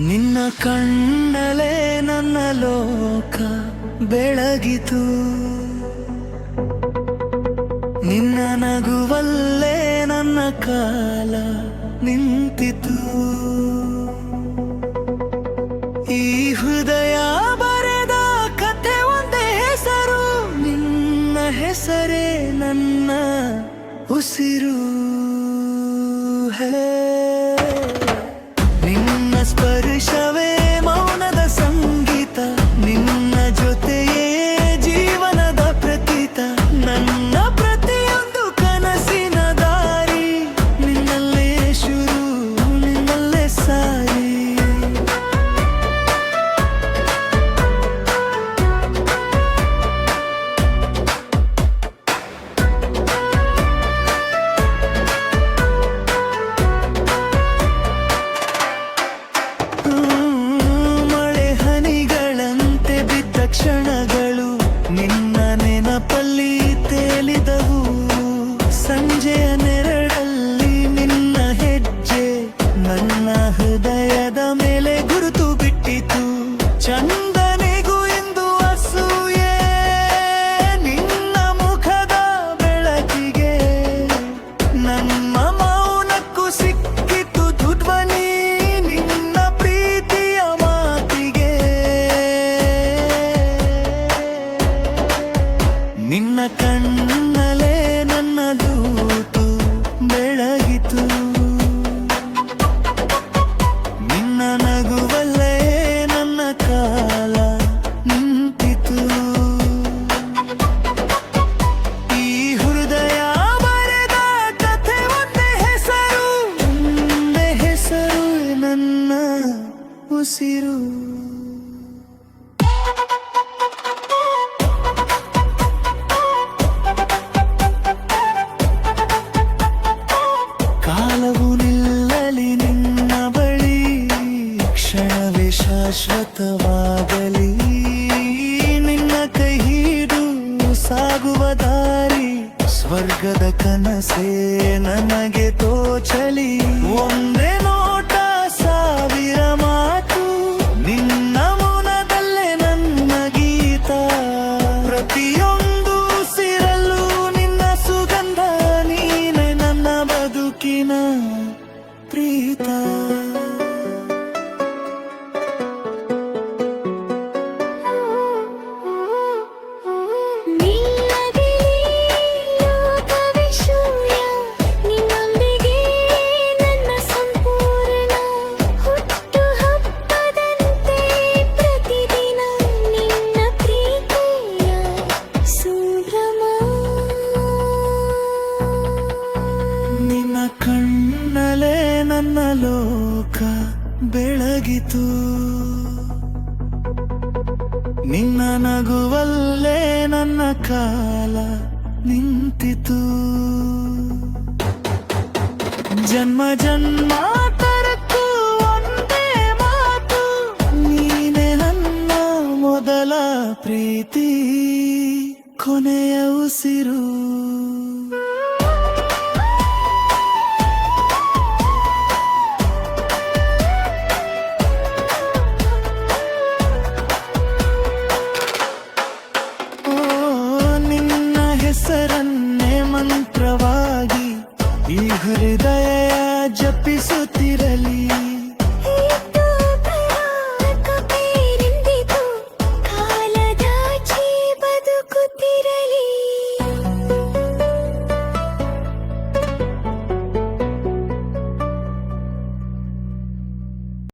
ನಿನ್ನ ಕಣ್ಣಲೇ ನನ್ನ ಲೋಕ ಬೆಳಗಿತು, ನಿನ್ನ ನಗುವಲ್ಲೇ ನನ್ನ ಕಾಲ ನಿಂತಿತು. ಈ ಹೃದಯ ಬರೆದ ಕಥೆ ಒಂದೇ ಹೆಸರು, ನಿನ್ನ ಹೆಸರೇ ನನ್ನ ಉಸಿರು. ನಿನ್ನ ಸ್ಪರ್ಶವೇ ಮೌನದ ಸಂಗೀತ, ನಿನ್ನ ಜೊತೆಯೇ ಜೀವನದ ಪ್ರತೀತ. ನನ್ನ ಪ್ರತಿಯೊಂದು ಕನಸಿನ ದಾರಿ ನಿನ್ನಲ್ಲೇ ಶುರು, ನಿನ್ನಲ್ಲೇ ಸಾರಿ. ಕ್ಷಣಗಳು ನಿನ್ನ ನೆನಪಲ್ಲಿ ತೇಲಿದವು, ಸಂಜೆಯ ನೆರಳಲ್ಲಿ ನಿನ್ನ ಹೆಜ್ಜೆ ನನ್ನ ಹೃದಯದ ಮೇಲೆ ಗುರುತು ಬಿಟ್ಟಿತು. ಚಂದನಿಗೂ ಇಂದು ಅಸೂಯೆ ನಿನ್ನ ಮುಖದ ಬೆಳಕಿಗೆ, ನಮ್ಮ ಮೌನಕ್ಕೂ ಸಿಕ್ಕಿತು ಧ್ವನಿ ನಿನ್ನ ಪ್ರೀತಿಯ ಮಾತಿಗೆ. ನಿನ್ನ ಕಣ್ಣಲೇ ನನ್ನ ದೂತು ಬೆಳಗಿತು, ನಿನ್ನ ನಗುವಲ್ಲೇ ನನ್ನ ಕಾಲ ನಿಂತಿತು. ಈ ಹೃದಯ ಬರೆದ ಕಥೆ ಒಂದೇ ಹೆಸರು, ಒಂದೇ ಹೆಸರು ನನ್ನ ಉಸಿರು. ಕಾಲವು ನಿಲ್ಲಲಿ ನಿನ್ನ ಬಳಿ, ಕ್ಷಣವೇ ಶಾಶ್ವತವಾಗಲಿ. ನಿನ್ನ ಕೈ ಹಿಡಿದು ಸಾಗುವ ದಾರಿ ಸ್ವರ್ಗದ ಕನಸೇ ನನಗೆ ತೋಚಲಿ. ಒಂದೇ ನೋಟ ಸಾವಿರ ಮಾತು, ನಿನ್ನ ಮೌನದಲ್ಲೇ ನನ್ನ ಗೀತ. ಪ್ರತಿಯೊಂದು ಉಸಿರಲ್ಲೂ ನಿನ್ನ ಸುಗಂಧ, ನೀನೆ ನನ್ನ ಬದುಕಿನ ಪ್ರೀತ. ಕಣ್ಣಲೇ ನನ್ನ ಲೋಕ ಬೆಳಗಿತು, ನಿನ್ನ ನಗುವಲ್ಲೇ ನನ್ನ ಕಾಲ ನಿಂತಿತು. ಜನ್ಮ ಜನ್ಮಾಂತರಕ್ಕೂ ಒಂದೇ ಮಾತು, ನೀನೆ ನನ್ನ ಮೊದಲ ಪ್ರೀತಿ, ಕೊನೆಯ ಉಸಿರು.